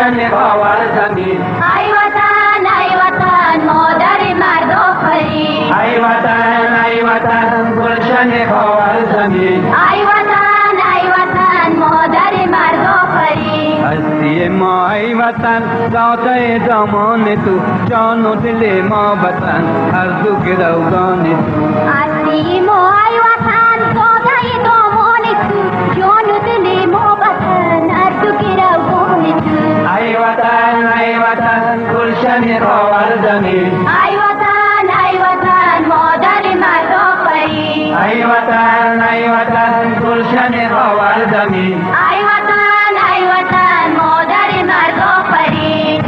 گلشن خاور زمین. ای وطن مادر مرد آفرین. ای وطن گلشن خاور زمین. ای وطن مادر مرد آفرین. هستی ما ای وطن داده دامان تو، جان و دل ما وطن هر دو گروگان تو. هستی ما ای وطن داده دامان تو، جان و دل ما وطن هر دو گروگان تو. ای وطن گلشن خاور زمین. ای وطن مادر مرد آفرین. ای وطن گلشن خاور زمین. ای وطن مادر مرد آفرین.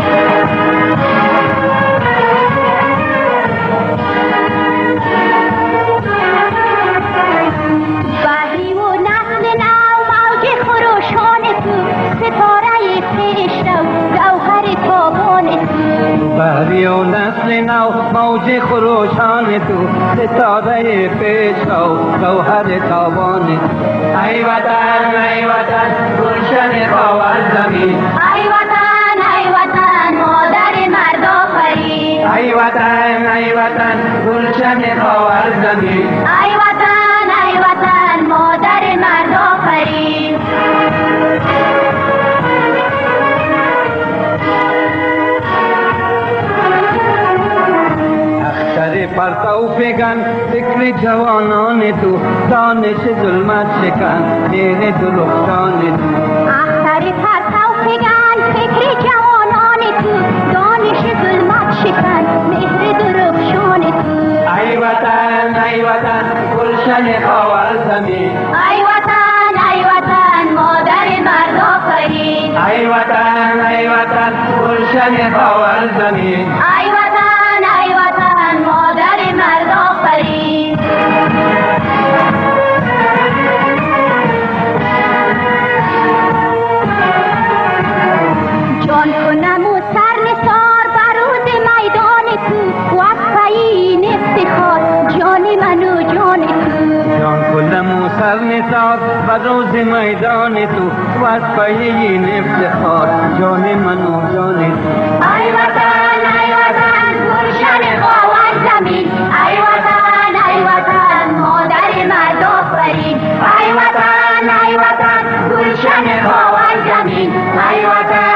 بحری و نسل نو موج خروشان تو، ستاره پیشرو گوهر تابان تو. بحری و نسل نو موج خروشان تو، ستاره پیشرو گوهر تابان تو. ای وطن گلشن خاور زمین. ای وطن مادر مرد آفرین. ای وطن گلشن خاور زمین. ای وطن مادر مرد آفرین. اختر پرتو فگن فکر جوانان تو، دانش ظلمت شکن دین درخشان تو. اختر پرتو فگن فکر جوانان تو، دانش ظلمت شکن مهر درخشان تو. ای وطن گلشن خاور زمین. ای وطن مادر مرد آفرین. ای وطن گلشن خاور زمین. ای وطن مادر مرد آفرین. جان کنم و سر نثار بروز میدان تو، وصفه افتخار جان من و جان تو. جان کنم و سر نثار بر روز میدان تو، وصفه این افتخار جان من و جان تو. ای وطن گلشن خاور زمین. ای وطن مادر مرد آفرین. ای وطن گلشن خاور زمین. ای وطن